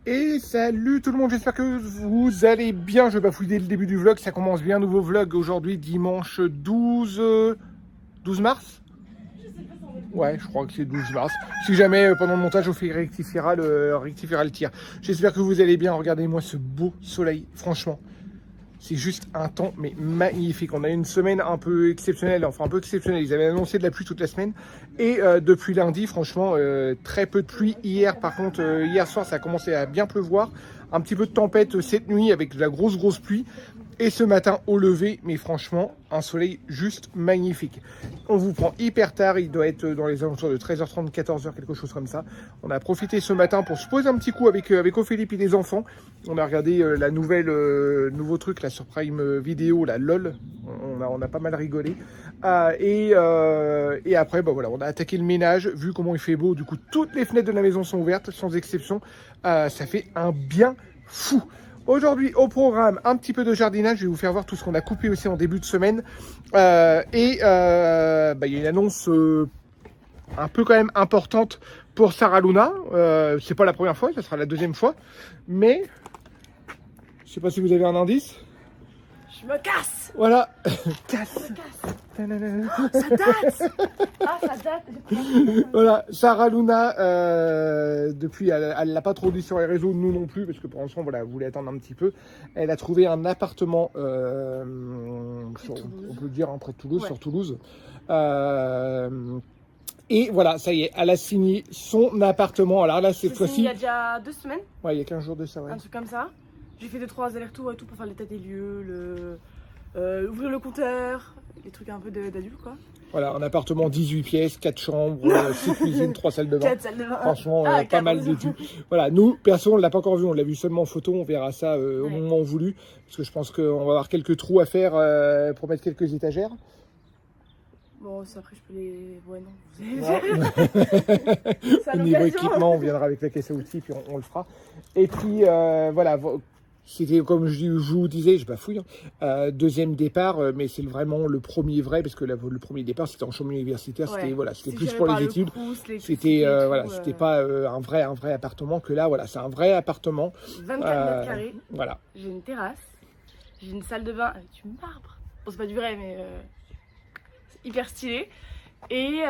Et salut tout le monde, j'espère que vous allez bien. Je bafouille dès le début du vlog, ça commence bien. Nouveau vlog aujourd'hui, dimanche 12 mars. Ouais, je crois que c'est 12 mars. Si jamais pendant le montage, on fait rectifiera le tir. J'espère que vous allez bien. Regardez-moi ce beau soleil, franchement. C'est juste un temps mais magnifique. On a une semaine un peu exceptionnelle, enfin un peu exceptionnelle. Ils avaient annoncé de la pluie toute la semaine. Et depuis lundi, franchement, très peu de pluie. Hier, par contre, hier soir, ça a commencé à bien pleuvoir. Un petit peu de tempête cette nuit avec de la grosse pluie. Et ce matin au lever, mais franchement, un soleil juste magnifique. On vous prend hyper tard, il doit être dans les alentours de 13h30, 14h, quelque chose comme ça. On a profité ce matin pour se poser un petit coup avec Ophélie et les enfants. On a regardé la nouveau truc là sur Prime Vidéo, la LOL. On a pas mal rigolé. Et après, bah voilà, on a attaqué le ménage. Vu comment il fait beau, du coup, toutes les fenêtres de la maison sont ouvertes, sans exception. Ça fait un bien fou. Aujourd'hui, au programme, un petit peu de jardinage. Je vais vous faire voir tout ce qu'on a coupé aussi en début de semaine. Il y a une annonce un peu quand même importante pour Sarah Luna. C'est pas la première fois, ça sera la deuxième fois. Mais, je sais pas si vous avez un indice. Je me casse. Voilà. Casse. Je me casse. Oh, ça date. Ah, ça date. Voilà, Sarah Luna, depuis, elle l'a pas trop dit sur les réseaux, nous non plus, parce que pour l'instant, voilà, elle voulait attendre un petit peu. Elle a trouvé un appartement, on peut dire, près de Toulouse, ouais. Sur Toulouse. Et voilà, ça y est, elle a signé son appartement. Alors là, cette fois-ci... Il y a déjà 2 semaines. Ouais, il y a 15 jours de ça, ouais. Un truc comme ça. J'ai fait 2-3 allers-retours et tout pour faire l'état des lieux, ouvrir le compteur, les trucs un peu d'adultes, quoi. Voilà, un appartement 18 pièces, 4 chambres, 6 cuisines, 3 salles de bain. 4 salles de bain. Franchement, pas mal de tout. Voilà, nous, perso, on ne l'a pas encore vu, on l'a vu seulement en photo, on verra ça au moment voulu. Parce que je pense qu'on va avoir quelques trous à faire pour mettre quelques étagères. Bon, ça, après, je peux les... Ouais, non. Au niveau équipement, on viendra avec la caisse à outils, puis on le fera. Et puis, voilà... C'était comme je vous disais, je bafouille, deuxième départ, mais c'est vraiment le premier vrai, parce que le premier départ c'était en chambre universitaire, c'était voilà, c'était plus pour les études, c'était voilà, c'était pas un vrai appartement, que là voilà, c'est un vrai appartement. 24 mètres carrés. Voilà. J'ai une terrasse, j'ai une salle de bain avec du marbre. Bon, c'est pas du vrai, mais c'est hyper stylé. Et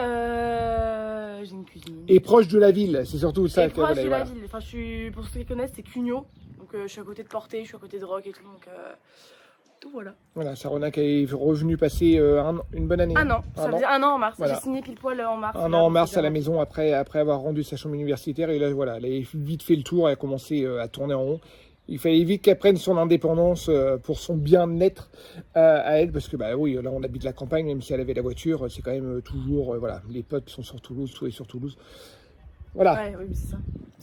j'ai une cuisine. Et proche de la ville, c'est surtout ça. Et proche de la ville. Enfin, pour ceux qui connaissent, c'est Cugnot. Donc je suis à côté de Portée, je suis à côté de Roc et tout, donc tout voilà. Voilà, Sarona qui est revenu passer une bonne année. Un an, ça faisait un an en mars, voilà. J'ai signé pile poil en mars. Un an en mars à la maison après avoir rendu sa chambre universitaire, et là voilà, elle a vite fait le tour, elle a commencé à tourner en rond. Il fallait vite qu'elle prenne son indépendance pour son bien-être à elle, parce que bah oui, là on habite la campagne, même si elle avait la voiture, c'est quand même toujours, voilà, les potes sont sur Toulouse, tout est sur Toulouse. Voilà. Ouais, oui, c'est ça.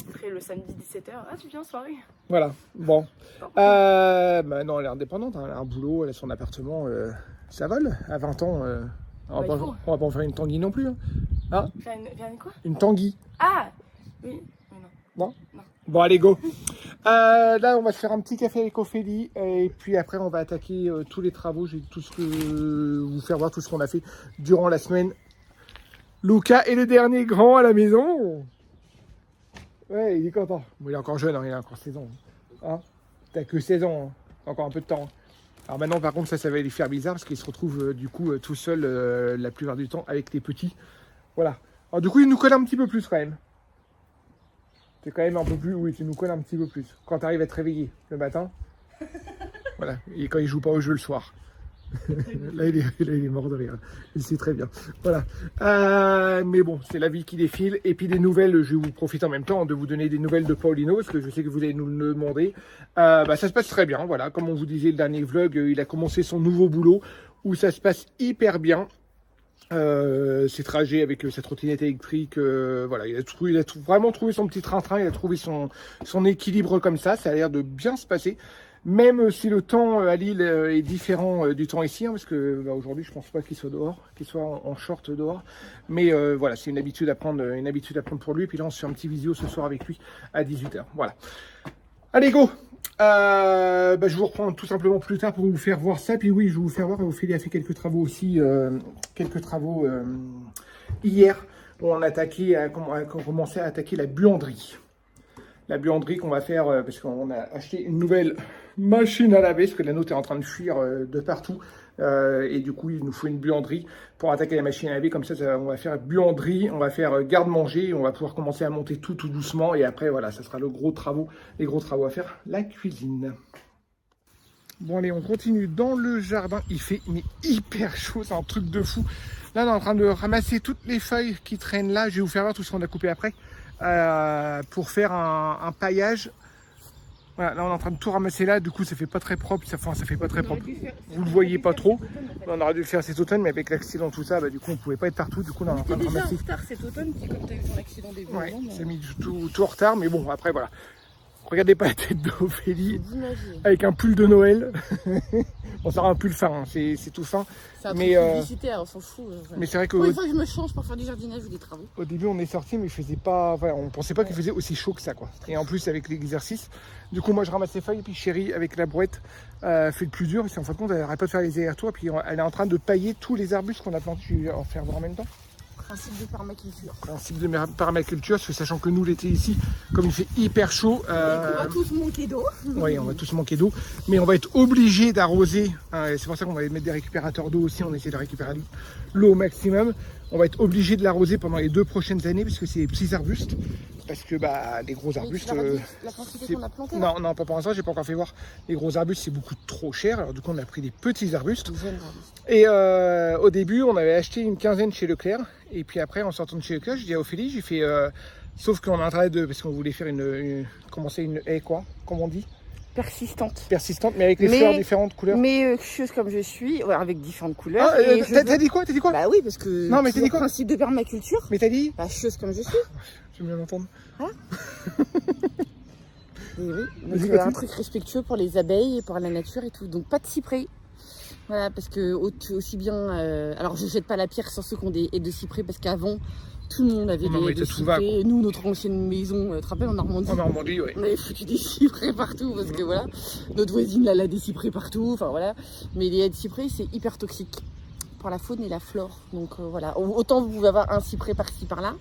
Après le samedi 17h, ah tu viens en soirée. Voilà, bon. Non, elle est indépendante, hein, elle a un boulot, elle a son appartement, ça vole, à 20 ans. On va pas en faire une tanguy non plus. Hein, faire une quoi? Une tanguy. Ah oui, non. Non. Bon, allez, go. Là, on va se faire un petit café avec Ophélie, et puis après, on va attaquer tous les travaux. J'ai tout ce que vous faire voir tout ce qu'on a fait durant la semaine. Lucas est le dernier grand à la maison. Ouais, il est content. Bon, il est encore jeune, hein, il a encore 16 ans. Hein, t'as que 16 ans, hein. Encore un peu de temps. Alors maintenant, par contre, ça va lui faire bizarre parce qu'il se retrouve du coup tout seul la plupart du temps avec les petits. Voilà. Alors du coup, il nous colle un petit peu plus quand même. C'est quand même un peu plus, oui, tu nous colles un petit peu plus. Quand tu arrives à te réveiller le matin. Voilà. Et quand il joue pas au jeu le soir. Là, il est mort de rire. Il sait très bien. Voilà. Mais bon, c'est la vie qui défile. Et puis des nouvelles, je vais vous profiter en même temps de vous donner des nouvelles de Paulino, parce que je sais que vous allez nous le demander. Ça se passe très bien. Voilà. Comme on vous disait le dernier vlog, il a commencé son nouveau boulot où ça se passe hyper bien. Ses trajets avec sa trottinette électrique, voilà, il a vraiment trouvé son petit train-train, il a trouvé son équilibre comme ça a l'air de bien se passer, même si le temps à Lille est différent du temps ici, hein, parce que aujourd'hui je pense pas qu'il soit dehors, qu'il soit en short dehors, mais voilà, c'est une habitude à prendre pour lui, puis là on se fait un petit visio ce soir avec lui à 18 h, voilà. Allez, go. Je vous reprends tout simplement plus tard pour vous faire voir ça. Puis oui, je vais vous faire voir. Ophélie a fait quelques travaux aussi, hier. On a commencé à attaquer la buanderie. la buanderie qu'on va faire, parce qu'on a acheté une nouvelle machine à laver, parce que la nôtre est en train de fuir de partout. Et du coup, il nous faut une buanderie pour attaquer la machine à laver. Comme ça, on va faire buanderie, on va faire garde-manger, on va pouvoir commencer à monter tout doucement. Et après, voilà, ça sera les gros travaux à faire, la cuisine. Bon, allez, on continue dans le jardin. Il fait hyper chaud, c'est un truc de fou. Là, on est en train de ramasser toutes les feuilles qui traînent là. Je vais vous faire voir tout ce qu'on a coupé après pour faire un paillage. Voilà, là on est en train de tout ramasser là, du coup ça fait pas très propre, ça fait pas très propre. Vous le voyez pas trop. On aurait dû le faire cet automne, mais avec l'accident tout ça, bah, du coup on pouvait pas être partout, du coup on est en train de ramasser. Déjà en retard cet automne, comme tu as eu ton accident début. Ouais, ça a mis tout en retard, mais bon après voilà. Regardez pas la tête d'Ophélie avec un pull de Noël. Bon, ça aura un pull fin, hein. C'est tout fin. C'est un truc publicitaire, on s'en fout. Mais c'est vrai que. Il faut que je me change pour faire du jardinage ou des travaux. Au début, on est sorti, mais il faisait pas. Voilà, on pensait pas qu'il faisait aussi chaud que ça, quoi. Et en plus, avec l'exercice. Du coup, moi, je ramasse les feuilles, et puis Chérie, avec la brouette, fait le plus dur. Et en fin de compte, elle n'arrête pas de faire les allers-retours. Et puis, elle est en train de pailler tous les arbustes qu'on a plantés. Je vais en faire voir en même temps. Principe de permaculture. Principe de permaculture, sachant que nous, l'été ici, comme il fait hyper chaud. On va tous manquer d'eau. Oui, on va tous manquer d'eau. Mais on va être obligé d'arroser. C'est pour ça qu'on va mettre des récupérateurs d'eau aussi. On essaie de récupérer l'eau au maximum. On va être obligé de l'arroser pendant les 2 prochaines années, parce que c'est des petits arbustes. Parce que bah, les gros arbustes. La quantité qu'on a planté. Non, pas pour l'instant, j'ai pas encore fait voir. Les gros arbustes, c'est beaucoup trop cher. Alors, du coup, on a pris des petits arbustes. Et au début, on avait acheté une quinzaine chez Leclerc. Et puis après, en sortant de chez Leclerc, j'ai dit à Ophélie, j'ai fait. Sauf qu'on est en train de. Parce qu'on voulait faire commencer une haie, quoi, comme on dit. Persistante, mais avec les fleurs différentes couleurs. Mais chose comme je suis, ouais, avec différentes couleurs. Ah, t'as dit quoi? Bah oui, parce que. Non, mais t'as dit quoi? Principe de permaculture. Mais t'as dit? Bah, chose comme je suis. J'aime bien l'entendre. Hein? Oui. Donc, un truc respectueux pour les abeilles et pour la nature et tout. Donc pas de cyprès. Voilà, parce que aussi bien. Alors je jette pas la pierre sur ceux qui ont des haies de cyprès, parce qu'avant tout le monde avait des haies de cyprès. Nous, notre ancienne maison, tu te rappelles, en Normandie. En Normandie, oui. On avait foutu des cyprès partout, parce que voilà. Notre voisine là, elle a des cyprès partout. Enfin voilà. Mais les haies de cyprès, c'est hyper toxique pour la faune et la flore. Donc voilà. Autant vous pouvez avoir un cyprès par-ci par-là.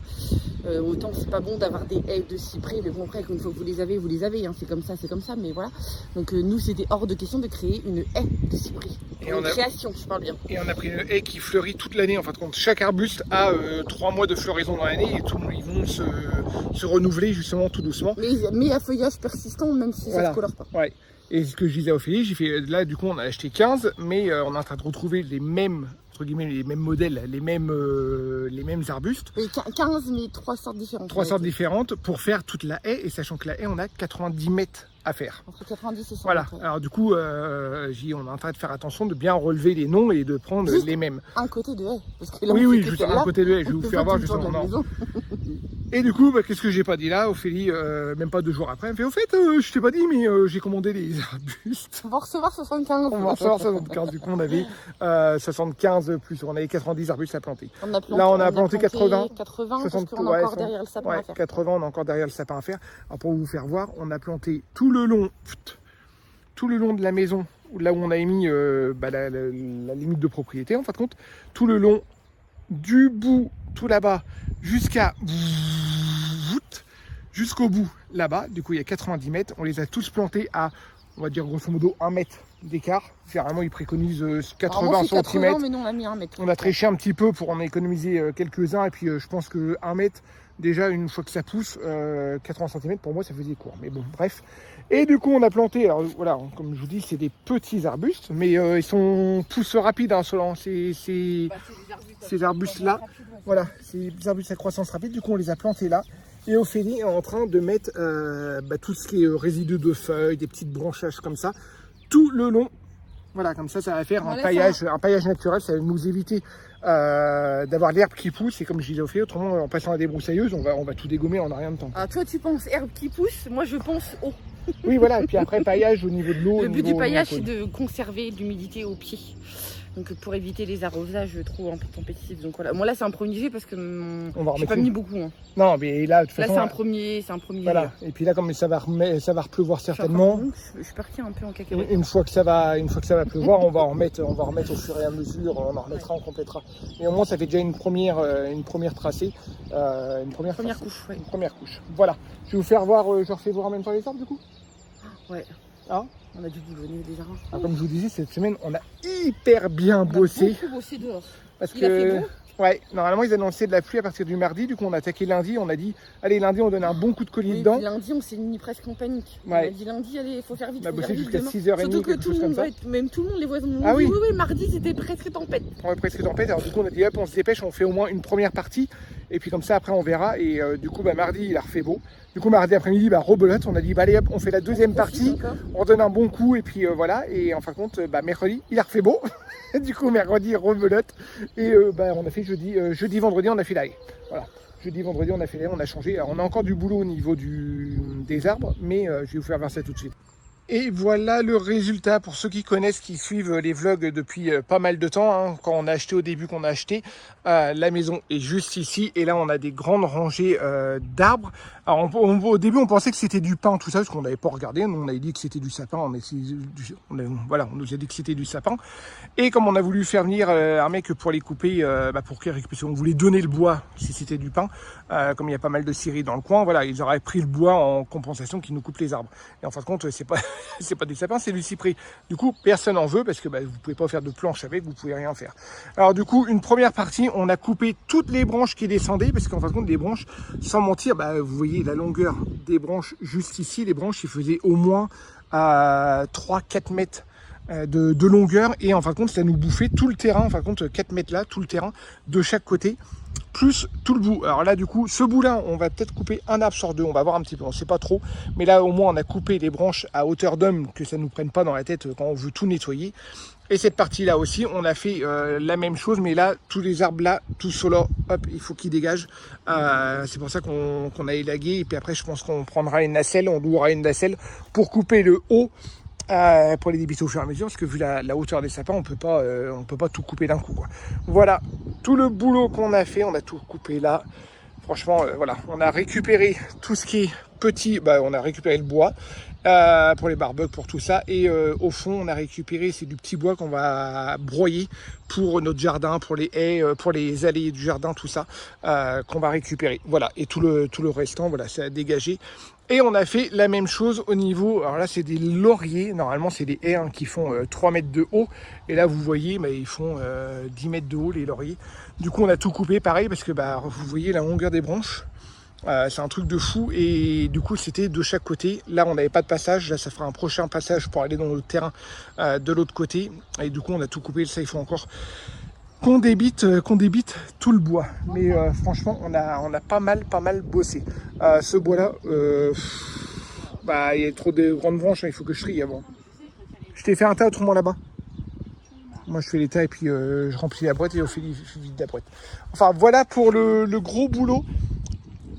Autant c'est pas bon d'avoir des haies de cyprès, mais bon, après, une fois que vous les avez, hein. C'est comme ça, mais voilà. Donc nous, c'était hors de question de créer une haie de cyprès. Création, je parle bien. Et on a pris une haie qui fleurit toute l'année. En fin de compte, chaque arbuste a 3 mois de floraison dans l'année, et ils vont se renouveler justement tout doucement. Mais à feuillage persistant, même si ça ne colore pas. Ouais. Et ce que je disais à Ophélie, j'ai fait là, du coup, on a acheté 15, mais on est en train de retrouver les mêmes, entre guillemets, les mêmes modèles, les mêmes arbustes. Et 15, mais 3 sortes différentes. 3 sortes différentes pour faire toute la haie, et sachant que la haie, on a 90 mètres à faire. Entre 90 et 100 voilà. mètres. Alors du coup, on est en train de faire attention de bien relever les noms et de prendre juste les mêmes. Un côté de haie. Parce que là, oui, juste un côté de haie. Je vais vous faire voir justement. Et du coup, qu'est-ce que j'ai pas dit là? Ophélie, même pas 2 jours après, elle me fait, au fait, je t'ai pas dit, mais j'ai commandé des arbustes. On va recevoir 75. On va recevoir 75. Du coup, on avait 75 plus, on avait 90 arbustes à planter. Là, on a planté 80. 80, 60, parce qu'on a encore derrière le sapin à faire. 80, on a encore derrière le sapin à faire. Alors, pour vous faire voir, on a planté tout le long de la maison, là où on a émis la limite de propriété, en fin de compte, tout le long du bout, tout là-bas, jusqu'au bout là-bas. Du coup, il y a 90 mètres. On les a tous plantés à, on va dire grosso modo, 1 mètre d'écart. Généralement, ils préconisent 80 cm. Mais non, on a mis 1 mètre. On a triché un petit peu pour en économiser quelques-uns. Et puis, je pense que 1 mètre, déjà, une fois que ça pousse, 80 cm, pour moi, ça faisait court. Mais bon, bref. Et du coup, on a planté, alors voilà, comme je vous dis, c'est des petits arbustes, mais ils sont tous rapides, hein, ces arbustes-là. Voilà, c'est des arbustes à croissance rapide. Du coup, on les a plantés là. Et Ophélie est en train de mettre tout ce qui est résidus de feuilles, des petites branchages comme ça, tout le long. Voilà, comme ça va faire un paillage naturel. Ça va nous éviter d'avoir l'herbe qui pousse. Et comme je disais au fait, autrement, en passant à des broussailleuses, on va tout dégommer en rien de temps. Ah, toi, tu penses herbe qui pousse, moi, je pense eau. Oui, voilà. Et puis après, paillage au niveau de l'eau. Le but du paillage, c'est de conserver l'humidité au pied. Donc pour éviter les arrosages trop intempestifs. Donc voilà. Moi là c'est un premier jet parce que j'ai pas mis beaucoup. Hein. Non, mais là de toute façon. Là c'est un premier. Voilà. Et puis là comme ça va repleuvoir certainement. Je suis partie un peu en cacahuète. Une fois que ça va pleuvoir, on va en remettre au fur et à mesure. On en remettra, on complétera. Mais au moins ça fait déjà une première tracée, une première couche. Ouais. Une première couche. Voilà. Je vais vous faire voir. Je refais voir en même temps les arbres du coup. Ouais. Ah. On a dû boulonner déjà. Comme je vous disais, cette semaine, on a hyper bien bossé. On a beaucoup bossé dehors. Parce que, a fait beau. Ouais, normalement, ils annonçaient de la pluie à partir du mardi. Du coup, on a attaqué lundi. On a dit, allez, lundi, on donne un bon coup de collier dedans. Lundi, on s'est mis presque en panique. Ouais. On a dit lundi, allez, il faut faire vite. On a bossé jusqu'à 6h30. Surtout que tout le monde, même tout le monde, les voisins, oui, mardi, c'était presque tempête. Ouais, presque tempête. Alors, du coup, on a dit, hop, on se dépêche, on fait au moins une première partie. Et puis, comme ça, après, on verra. Et du coup, mardi, il a refait beau. Du coup, mardi après-midi, rebelote. On a dit, allez, hop, on fait la deuxième partie. On donne un bon coup. Et puis, voilà. Et en fin de compte, mercredi, il a refait beau. Du coup, mercredi, rebelote. Et on a fait jeudi, vendredi, on a fait l'ail. Voilà. Jeudi, vendredi, on a fait l'ail, on a changé. Alors, on a encore du boulot au niveau des arbres. Mais je vais vous faire voir ça tout de suite. Et voilà le résultat pour ceux qui connaissent, qui suivent les vlogs depuis pas mal de temps. Hein, quand on a acheté au début, la maison est juste ici. Et là, on a des grandes rangées d'arbres. Alors, au début, on pensait que c'était du pin, tout ça, parce qu'on n'avait pas regardé. Nous, on avait dit que c'était du sapin. On nous a dit que c'était du sapin. Et comme on a voulu faire venir un mec pour les couper, pour qu'ils récupèrent, on voulait donner le bois si c'était du pin. Comme il y a pas mal de scieries dans le coin, voilà, ils auraient pris le bois en compensation qui nous coupe les arbres. Et en fin de compte, c'est pas du sapin, c'est du cyprès. Du coup, personne en veut parce que vous pouvez pas faire de planche avec, vous pouvez rien faire. Alors du coup, une première partie, on a coupé toutes les branches qui descendaient parce qu'en fin de compte, des branches, sans mentir, vous voyez la longueur des branches juste ici, les branches, ils faisaient au moins 3-4 mètres de longueur et en fin de compte, ça nous bouffait tout le terrain, en fin de compte, 4 mètres là, tout le terrain de chaque côté, plus tout le bout. Alors là, du coup, ce bout-là, on va peut-être couper un arbre sur deux, on va voir un petit peu, on sait pas trop, mais là, au moins, on a coupé les branches à hauteur d'homme, que ça nous prenne pas dans la tête quand on veut tout nettoyer. Et cette partie-là aussi, on a fait la même chose, mais là, tous les arbres là, tout cela, hop, il faut qu'ils dégagent. C'est pour ça qu'on a élagué, et puis après, je pense qu'on prendra une nacelle, on louera une nacelle pour couper le haut, pour les débiter au fur et à mesure, parce que vu la hauteur des sapins, on peut pas tout couper d'un coup, quoi. Voilà, tout le boulot qu'on a fait, on a tout coupé là. Franchement, voilà, on a récupéré tout ce qui est petit, on a récupéré le bois pour les barbecues, pour tout ça. Et au fond, on a récupéré, c'est du petit bois qu'on va broyer pour notre jardin, pour les haies, pour les allées du jardin, tout ça, qu'on va récupérer. Voilà, et tout le restant, voilà, c'est à dégager. Et on a fait la même chose au niveau, alors là c'est des lauriers, normalement c'est des haies qui font 3 mètres de haut. Et là vous voyez, ils font 10 mètres de haut les lauriers. Du coup on a tout coupé pareil parce que vous voyez la longueur des branches. C'est un truc de fou et du coup c'était de chaque côté. Là on n'avait pas de passage, là ça fera un prochain passage pour aller dans notre terrain de l'autre côté. Et du coup on a tout coupé, ça il faut encore qu'on débite tout le bois. Mais franchement on a pas mal bossé. Ce bois là, il y a trop de grandes branches, il faut que je trie avant. Je t'ai fait un tas autrement là-bas. Moi je fais les tas et puis je remplis la boîte et on fait vide la boîte. Enfin voilà pour le gros boulot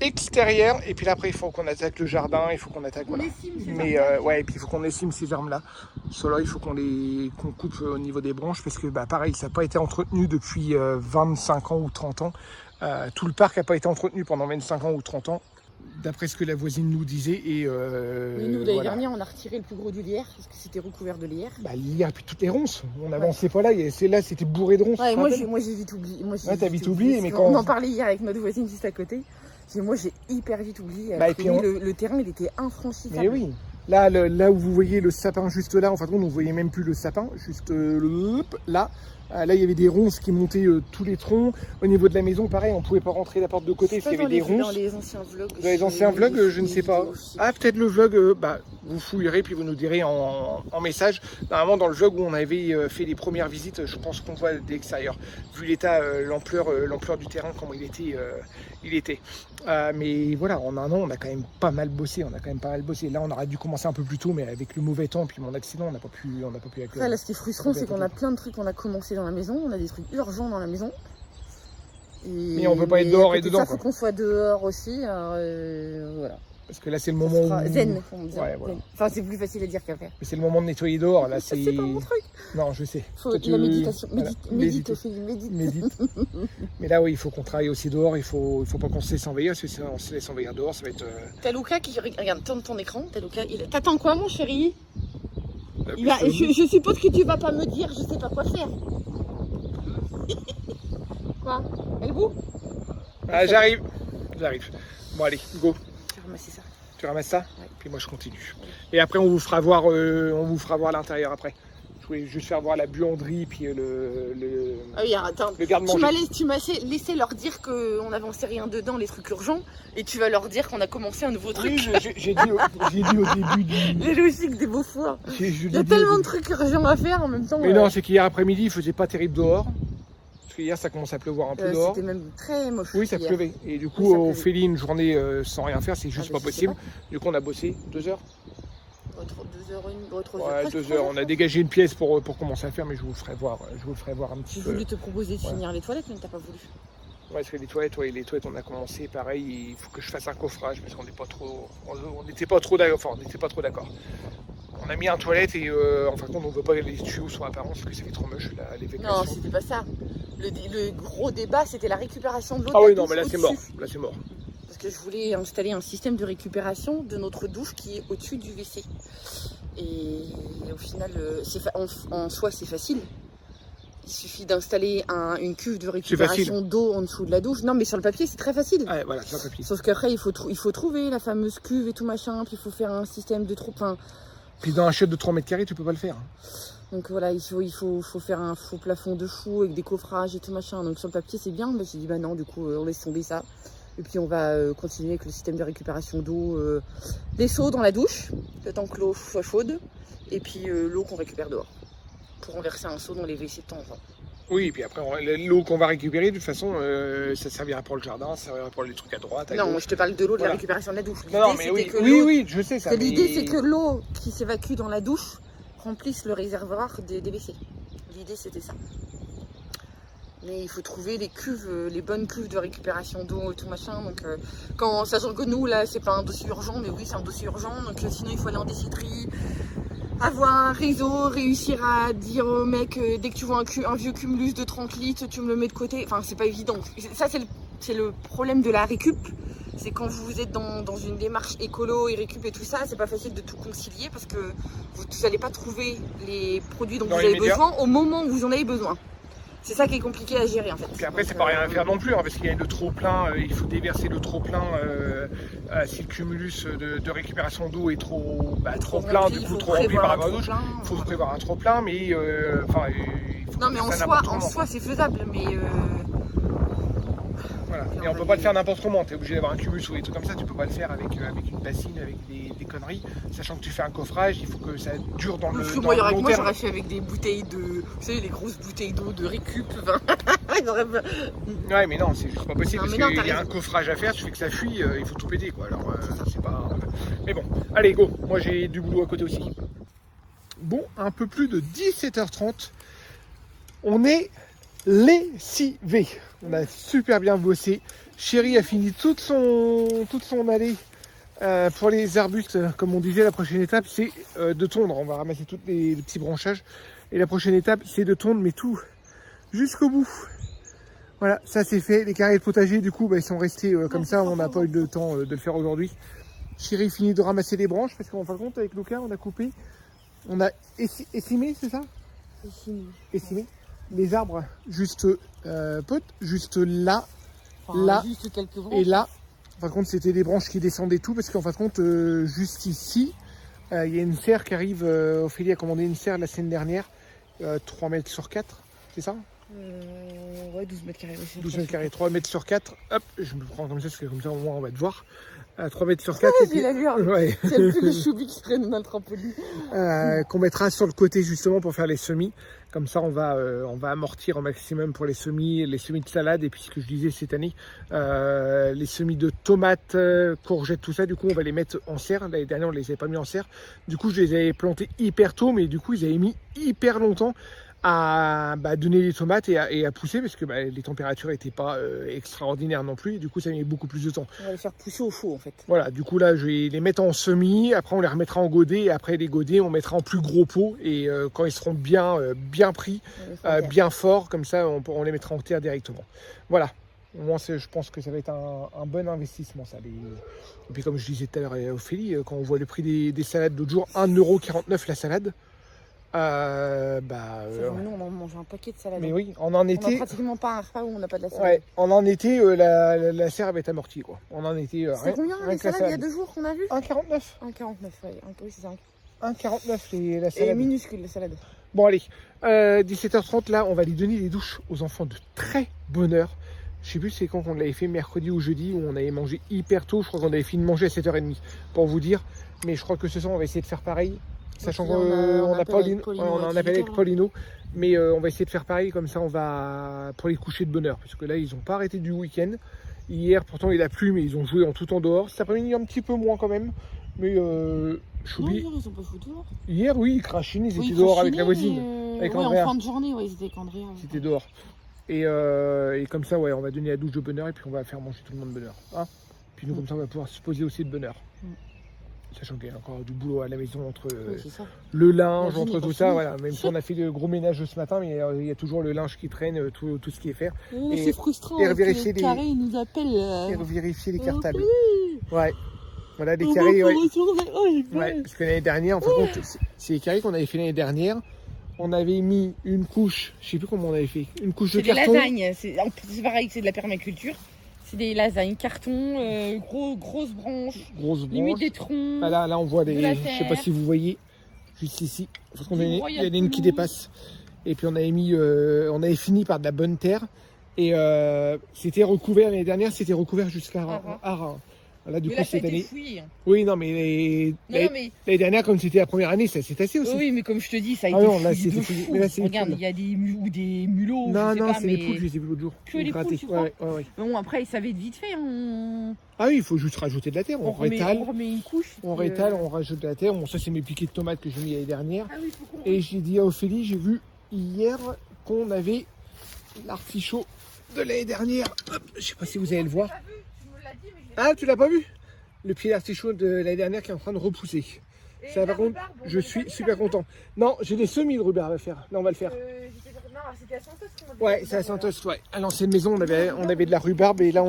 extérieur. Et puis là après il faut qu'on attaque le jardin, il faut qu'on attaque, voilà. Mais ouais, et puis il faut qu'on estime ces arbres là. Ceux-là il faut qu'on coupe au niveau des branches parce que pareil ça n'a pas été entretenu depuis 25 ans ou 30 ans. Tout le parc n'a pas été entretenu pendant 25 ans ou 30 ans. D'après ce que la voisine nous disait. Et mais nous, l'année dernière, on a retiré le plus gros du lierre parce que c'était recouvert de lierre. Lierre et puis toutes les ronces. On n'avançait pas là, c'était bourré de ronces. Ouais, moi j'ai vite oublié. T'as vite oublié, mais quand on en parlait hier avec notre voisine juste à côté. Moi j'ai hyper vite oublié. Et puis le terrain il était infranchissable. Mais oui. Là où vous voyez le sapin juste là, en fait, on ne voyait même plus le sapin, juste là. Là, il y avait des ronces qui montaient tous les troncs. Au niveau de la maison, pareil, on ne pouvait pas rentrer la porte de côté parce qu'il y avait des ronces. Dans les anciens vlogs. Dans les anciens vlogs, je ne sais pas. Ah, peut-être le vlog, vous fouillerez puis vous nous direz en message. Normalement, dans le vlog où on avait fait les premières visites, je pense qu'on voit de l'extérieur. Vu l'état, l'ampleur du terrain, comment il était. Mais voilà, en un an, on a quand même pas mal bossé. Là, on aurait dû commencer un peu plus tôt, mais avec le mauvais temps puis mon accident, on n'a pas pu Après, là, ce qui est frustrant, c'est qu'on a plein de trucs qu'on a commencé dans la maison. On a des trucs urgents dans la maison. Mais on peut pas être dehors et dedans. Il faut qu'on soit dehors aussi. Alors, voilà. Parce que là, c'est le moment où... Zen, on dit. Ouais, voilà. Zen. Enfin, c'est plus facile à dire qu'à faire. Mais c'est le moment de nettoyer dehors. Là, c'est... C'est pas mon truc. Non, je sais. Faut Toi, la méditation. voilà. Médite, Ophélie, médite. Médite. Mais là, oui, il faut qu'on travaille aussi dehors. Il faut pas qu'on se laisse envahir. Parce que si on se laisse envahir dehors, ça va être... T'as Luca qui regarde, tourne ton écran. T'as Luca, t'attends quoi, mon chéri? Là, Je suppose que tu vas pas me dire, je sais pas quoi faire. Quoi? Elle boue? Ah, j'arrive. Bon, allez, go. Je vais ramasser ça. Tu ramasses ça? Ouais. Puis moi, je continue. Et après, on vous fera voir l'intérieur après. Je voulais juste faire voir la buanderie, puis Ah oui, attends. le garde-manger. Tu m'as laissé leur dire qu'on n'avançait rien dedans, les trucs urgents, et tu vas leur dire qu'on a commencé un nouveau truc. Oui, j'ai dit au début du... Les logiques des beaux fours. Il y a tellement de trucs urgents à faire en même temps. Mais non, c'est qu'hier après-midi, il faisait pas terrible dehors. Parce que hier, ça commence à pleuvoir un peu dehors. C'était même très moche. Oui, ça hier. pleuvait. Et du coup, on fait une journée sans rien faire, c'est juste bah, pas possible. Du coup, on a bossé 2 heures. 2 heures, 3 Ouais, heures. 2 heures. On a dégagé une pièce pour commencer à faire, mais je vous le ferai voir un petit J'ai peu. voulu te proposer de finir les toilettes, mais t'as pas voulu. Ouais, parce que les toilettes, on a commencé pareil. Il faut que je fasse un coffrage parce qu'on n'est pas trop, on n'était pas trop d'accord. On a mis un toilette et en fin de compte, on ne veut pas que les tuyaux soient apparents parce que ça fait trop moche l'évacuation. Non, c'était pas ça. Le gros débat, c'était la récupération de l'eau. Ah oui, non, mais là c'est mort. Là c'est mort. Parce que je voulais installer un système de récupération de notre douche qui est au-dessus du WC. Et au final, en soi, c'est facile. Il suffit d'installer une cuve de récupération d'eau en dessous de la douche. Non, mais sur le papier, c'est très facile. Ouais, voilà, sur le papier. Sauf qu'après, il faut trouver la fameuse cuve et tout machin. Puis il faut faire un système de enfin, puis dans un chiotte de 3 mètres carrés, tu peux pas le faire. donc voilà, il faut faire un faux plafond de fou avec des coffrages et tout machin. Donc sur le papier, c'est bien. Mais j'ai dit, bah non, du coup, on laisse tomber ça. Et puis on va continuer avec le système de récupération d'eau. Des seaux dans la douche, le temps que l'eau soit chaude. Et puis l'eau qu'on récupère dehors. Pour renverser un seau dans les WC de temps en temps. Oui, et puis après, l'eau qu'on va récupérer, de toute façon, ça servira pour le jardin, ça servira pour les trucs à droite. À non, gauche. Je te parle de l'eau de la récupération de la douche. Non, mais oui, je sais ça. L'idée, c'est que l'eau qui s'évacue dans la douche remplisse le réservoir des WC. L'idée, c'était ça. Mais il faut trouver les bonnes cuves de récupération d'eau et tout machin. Donc, sachant que nous, là, c'est pas un dossier urgent, mais oui, c'est un dossier urgent. Donc, sinon, il faut aller en déchetterie, avoir un réseau, réussir à dire au mec, dès que tu vois un vieux cumulus de 30 litres, tu me le mets de côté. Enfin, c'est pas évident. Ça, c'est le problème de la récup. C'est quand vous êtes dans une démarche écolo et récup et tout ça, c'est pas facile de tout concilier parce que vous n'allez pas trouver les produits dont vous avez besoin au moment où vous en avez besoin. C'est ça qui est compliqué à gérer en fait. Puis après, c'est pas rien à faire non plus, hein, parce qu'il y a le trop-plein, il faut déverser le trop-plein si le cumulus de récupération d'eau est trop plein, du coup trop rempli par la douche. Il faut prévoir un trop-plein, mais il faut. Non, mais en soi, c'est faisable, mais. Voilà. Et on peut pas le faire n'importe comment, tu es obligé d'avoir un cumulus ou des trucs comme ça, tu peux pas le faire avec une bassine, avec des conneries, sachant que tu fais un coffrage, il faut que ça dure dans le long terme. Moi j'aurais fait avec des bouteilles vous savez, les grosses bouteilles d'eau de récup. Ouais, mais non, c'est juste pas possible, parce qu'il y a un coffrage à faire, tu fais que ça fuit, il faut tout péter quoi, alors c'est pas... Mais bon, allez go, moi j'ai du boulot à côté aussi. Bon, un peu plus de 17h30, on est lessivé. On a super bien bossé. Chéri a fini toute son allée pour les arbustes. Comme on disait, la prochaine étape c'est de tondre. On va ramasser tous les petits branchages. Et la prochaine étape c'est de tondre, mais tout jusqu'au bout. Voilà, ça c'est fait. Les carrés de potager, du coup, ils sont restés comme ça. On n'a pas eu le temps de le faire aujourd'hui. Chéri finit de ramasser les branches parce qu'en fin de compte, avec Luca, on a coupé. On a estimé, c'est ça? Estimé. Les arbres juste juste là, là juste quelques branches. et là. En fin de compte, c'était des branches qui descendaient tout parce qu'en fin de compte, juste ici, il y a une serre qui arrive. Ophélie a commandé une serre la semaine dernière, 3 mètres sur 4, c'est ça? Ouais, 12 mètres carrés. 12 mètres carrés, 3 mètres sur 4. Hop, je me prends comme ça parce que comme ça au moins on va te voir. 3 mètres sur 4. J'ai la lueur. Ouais. C'est le plus le choubi qui traîne dans le trampoline. Qu'on mettra sur le côté justement pour faire les semis. Comme ça, on va amortir au maximum pour les semis de salade. Et puis, ce que je disais cette année, les semis de tomates, courgettes, tout ça, du coup, on va les mettre en serre. L'année dernière, on ne les avait pas mis en serre. Du coup, je les avais plantés hyper tôt, mais du coup, ils avaient mis hyper longtemps à donner les tomates et à pousser parce que les températures n'étaient pas extraordinaires non plus. Et du coup, ça met beaucoup plus de temps. On va les faire pousser au chaud en fait. Voilà, du coup là, je vais les mettre en semis. Après, on les remettra en godet. Et après, les godets, on mettra en plus gros pots. Et quand ils seront bien pris, bien forts, comme ça, on les mettra en terre directement. Voilà. Moi, je pense que ça va être un bon investissement, ça. Et puis, comme je disais tout à l'heure, Ophélie, quand on voit le prix des salades l'autre jour, 1,49 € la salade. Nous, on en mange un paquet de salades. Mais oui, en été. On n'a pratiquement pas un repas où on n'a pas de la salade. Ouais, en été, la serre va être amortie, quoi. En été. C'est combien les salades il y a 2 jours qu'on a vu? 1,49. 1,49, ouais. Oui, c'est ça. 1,49 la salade. Et minuscule la salade. Bon, allez. 17h30, là, on va aller donner les douches aux enfants de très bonne heure. Je sais plus c'est quand on l'avait fait, mercredi ou jeudi, où on avait mangé hyper tôt. Je crois qu'on avait fini de manger à 7h30, pour vous dire. Mais je crois que ce soir, on va essayer de faire pareil. Sachant qu'on a Paulino, on a un appel avec Paulino. Mais on va essayer de faire pareil, comme ça on va pour les coucher de bonne heure. Parce que là, ils n'ont pas arrêté du week-end. Hier, pourtant, il a plu, mais ils ont joué en tout temps dehors. Cet après-midi, un petit peu moins quand même. Mais Choubi... Non, ils ont pas foutu dehors. Hier, oui, ils crachinaient, ils étaient dehors avec la voisine. Avec en fin de journée, ouais, ils étaient avec Andrea. C'était dehors. Et comme ça, ouais, on va donner la douche de bonne heure et puis on va faire manger tout le monde de bonne heure. Hein, puis nous, comme ça, on va pouvoir se poser aussi de bonne heure. Sachant qu'il y a encore du boulot à la maison entre le linge, entre tout ça. Voilà. Même si on a fait de gros ménage ce matin, mais il y a toujours le linge qui traîne, tout ce qui est faire. C'est frustrant. Et revérifier les carrés, ils nous appellent. Et revérifier les cartables. Ouais. Voilà, des carrés. Ouais. Ouais, parce que l'année dernière, en fait, c'est les carrés qu'on avait fait l'année dernière. On avait mis une couche, je sais plus comment on avait fait, une couche de carton. C'est des lasagnes, c'est pareil que c'est de la permaculture. C'est des lasagnes, carton, grosses branches, limite des troncs. Ah là, on voit des, je sais pas si vous voyez, juste ici, il y a des lignes qui dépassent. Et puis on avait fini par de la bonne terre. Et c'était recouvert, l'année dernière, c'était recouvert jusqu'à Arin. Là, du coup, cette année. Oui, non, mais l'année dernière, comme c'était la première année, ça s'est tassé aussi. Oui, mais comme je te dis, ça a été fouillé de fou. Regarde, il y a des mulots. Non, c'est les poules, je les ai vus l'autre jour. Que les poules, tu crois? Ouais. Bon, après, ça va être vite fait. Ah oui, il faut juste rajouter de la terre. On rétale. On remet une couche. On rétale, on rajoute de la terre. Bon, ça, c'est mes piquets de tomates que j'ai mis l'année dernière. Et j'ai dit à Ophélie, j'ai vu hier qu'on avait l'artichaut de l'année dernière. Hop, je sais pas si vous allez le voir. Ah, tu l'as pas vu? Le pied d'artichaut de l'année dernière qui est en train de repousser. Ça, par contre, je suis super content. Non, j'ai des semis de rhubarbe à faire. Là, on va le faire. Non, c'était à Santos qu'on avait. Ouais, c'est à Santos, ouais. À l'ancienne maison, on avait de la rhubarbe et là,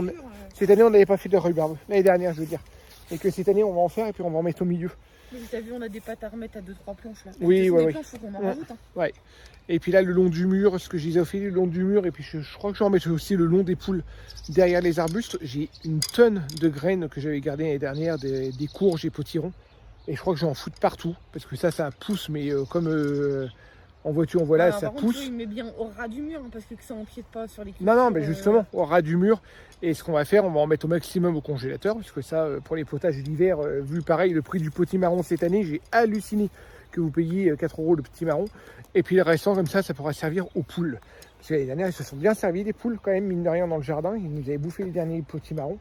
cette année, on n'avait pas fait de la rhubarbe. L'année dernière, je veux dire. Et que cette année, on va en faire et puis on va en mettre au milieu. Mais t'as vu, on a des pâtes à remettre à 2-3 planches là. Oui. Faut qu'on en rajoute. Ouais. Et puis là, le long du mur, ce que je disais au Ophélie, le long du mur, et puis je crois que je vais en mettre aussi le long des poules derrière les arbustes. J'ai une tonne de graines que j'avais gardées l'année dernière, des courges et potirons. Et je crois que je vais en foutre partout, parce que ça pousse, mais comme en voiture, on voit là, ça pousse. Oui, mais bien au ras du mur, hein, parce que ça empiète pas sur les cultures. Non, mais justement, au ras du mur. Et ce qu'on va faire, on va en mettre au maximum au congélateur, parce que ça, pour les potages d'hiver, vu pareil, le prix du potimarron cette année, j'ai halluciné que vous payiez 4 € le petit marron. Et puis le restant, comme ça pourra servir aux poules. Parce que l'année dernière, ils se sont bien servis, les poules, quand même, mine de rien, dans le jardin. Ils nous avaient bouffé les derniers potimarrons.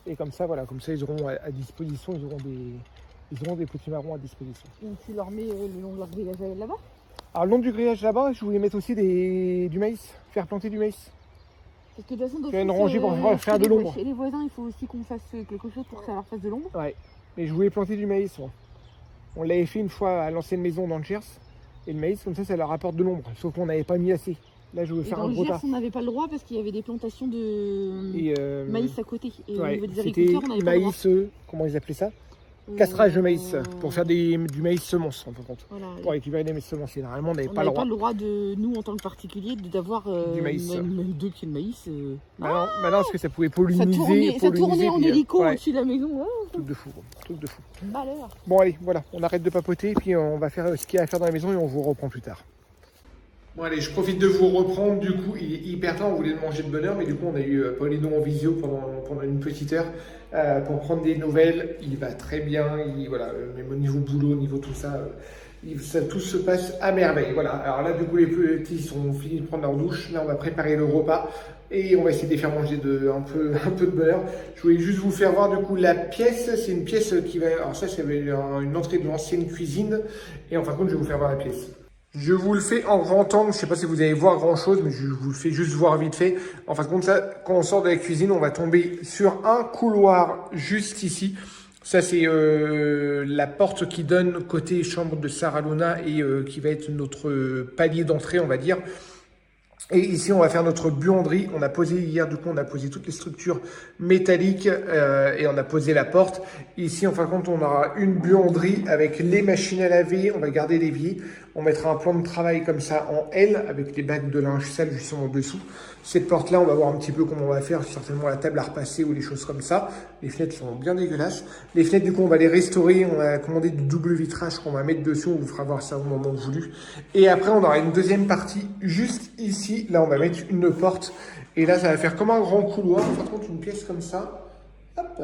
Et comme ça, voilà, ils auront à disposition, ils auront des potimarrons à disposition. Donc tu leur mets le long de leur grillage là-bas? Alors, le long du grillage là-bas, je voulais mettre aussi du maïs, faire planter du maïs. Parce que de toute façon, une rangée pour faire de l'ombre. Chez les voisins, il faut aussi qu'on fasse quelque chose pour que ça leur fasse de l'ombre. Ouais, mais je voulais planter du maïs, moi. On l'avait fait une fois à l'ancienne maison dans le Gers. Et le maïs, comme ça leur apporte de l'ombre. Sauf qu'on n'avait pas mis assez. Là, je voulais faire un gros tas. Dans le Gers, on n'avait pas le droit parce qu'il y avait des plantations de maïs à côté. Et au niveau des agriculteurs, on n'avait pas le droit. Comment ils appelaient ça? Castrage de maïs, pour faire du maïs semence, en fin de compte. Voilà, pour récupérer des maïs semences. Généralement, on n'avait pas le droit. On n'avait pas le droit, nous, en tant que particulier, d'avoir du maïs. Même 2 pieds de maïs. Maintenant, parce que ça pouvait polliniser. Ça tournait en hélico au-dessus de la maison. Truc de fou. Malheur. Bon, allez, voilà, on arrête de papoter, et puis on va faire ce qu'il y a à faire dans la maison et on vous reprend plus tard. Bon allez, je profite de vous reprendre, du coup il est hyper tard, on voulait manger de bonne heure, mais du coup on a eu Paulino en visio pendant une petite heure pour prendre des nouvelles. Il va très bien, voilà, même au niveau boulot, au niveau tout ça, tout se passe à merveille. Voilà, alors là du coup les petits sont finis de prendre leur douche, là on va préparer le repas et on va essayer de les faire manger un peu de bonne heure. Je voulais juste vous faire voir du coup la pièce, c'est une pièce qui va, alors ça c'est une entrée de l'ancienne cuisine et en fin de compte je vais vous faire voir la pièce. Je vous le fais en grand angle, je sais pas si vous allez voir grand chose, mais je vous le fais juste voir vite fait. En fin de compte, ça, quand on sort de la cuisine, on va tomber sur un couloir juste ici. Ça, c'est la porte qui donne côté chambre de Sarah Luna et qui va être notre palier d'entrée, on va dire. Et ici, on va faire notre buanderie. On a posé hier, du coup, on a posé toutes les structures métalliques et on a posé la porte. Ici, en fin de compte, on aura une buanderie avec les machines à laver. On va garder l'évier. On mettra un plan de travail comme ça en L avec les bacs de linge sale justement dessous. Cette porte-là, on va voir un petit peu comment on va faire. Certainement la table à repasser ou des choses comme ça. Les fenêtres sont bien dégueulasses. Les fenêtres, du coup, on va les restaurer. On a commandé du double vitrage qu'on va mettre dessus. On vous fera voir ça au moment voulu. Et après, on aura une deuxième partie juste ici. Là, on va mettre une porte. Et là, ça va faire comme un grand couloir. Par contre, une pièce comme ça. Hop.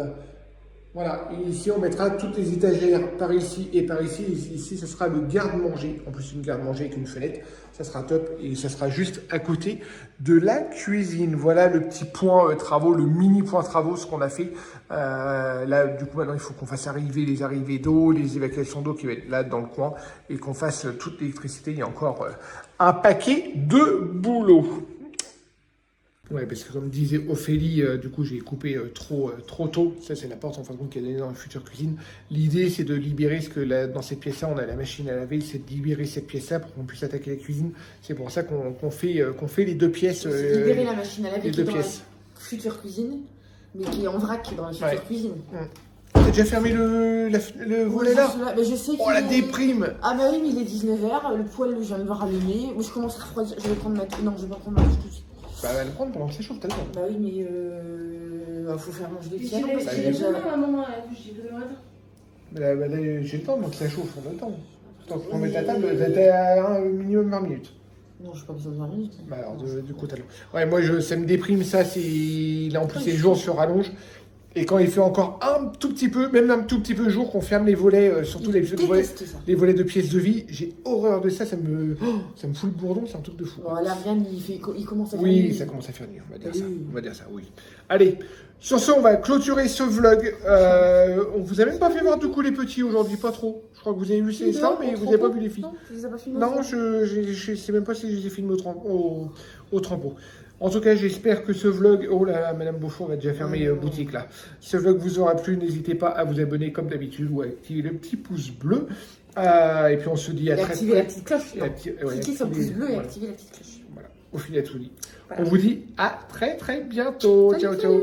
Voilà, et ici on mettra toutes les étagères par ici et par ici. Ici, ce sera le garde-manger. En plus, une garde-manger avec une fenêtre, ça sera top. Et ça sera juste à côté de la cuisine. Voilà le petit point travaux, le mini point travaux, ce qu'on a fait. Là, du coup, maintenant, il faut qu'on fasse arriver les arrivées d'eau, les évacuations d'eau qui vont être là dans le coin et qu'on fasse toute l'électricité. Il y a encore un paquet de boulot. Ouais, parce que comme disait Ophélie, du coup j'ai coupé trop tôt. Ça c'est la porte en fin de compte qui est donnée dans la future cuisine. L'idée c'est de libérer, parce que là, dans cette pièce-là on a la machine à laver, c'est de libérer cette pièce-là pour qu'on puisse attaquer la cuisine. C'est pour ça qu'on fait les deux pièces. Libérer la machine à laver les qui deux est dans pièces. la future cuisine, mais qui est en vrac dans la future cuisine. T'as déjà fermé le volet là? Mais je sais Oh la déprime! Ah bah oui, mais il est 19h, le poêle je viens de me rallumer. Je commence à refroidir, je vais prendre ma... Non, je vais pas prendre ma douche tout de suite. Bah, elle va le prendre pendant que c'est chaud, t'as le temps. Bah oui, mais faut faire manger des pianos. J'ai déjà maman à la douche, j'ai besoin de J'ai le temps, donc ça chauffe, on a le temps. Attends, pour mettre ta table, t'as un minimum 20 minutes. Non, j'ai pas besoin de 20 minutes. Bah alors, du coup, t'as le temps. Ouais, moi, ça me déprime, ça, là, en plus, les jours se rallongent. Et quand il fait encore un tout petit peu, même un tout petit peu jour, qu'on ferme les volets, surtout les volets de pièces de vie, j'ai horreur de ça, ça me fout le bourdon, c'est un truc de fou. Bon, là, Ariane, il commence à faire oui, ça commence à faire nuit, on va dire ça. On va dire ça, oui. Allez, sur ce, on va clôturer ce vlog. On vous a même pas fait voir du coup les petits aujourd'hui, pas trop. Je crois que vous avez vu ça, mais vous n'avez pas vu les filles. Non, tu les as pas filmés. Non, je sais même pas si je les ai filmés au trempeau. En tout cas, j'espère que ce vlog... Oh là là, Madame Beaufort va déjà fermer boutique là. Ce vlog vous aura plu. N'hésitez pas à vous abonner comme d'habitude ou à activer le petit pouce bleu. Et puis on se dit à très activer la petite cloche. Cliquez sur le pouce bleu et activer la petite cloche. Voilà, au fil à tout dit. Voilà. On vous dit à très bientôt. Ciao, ciao.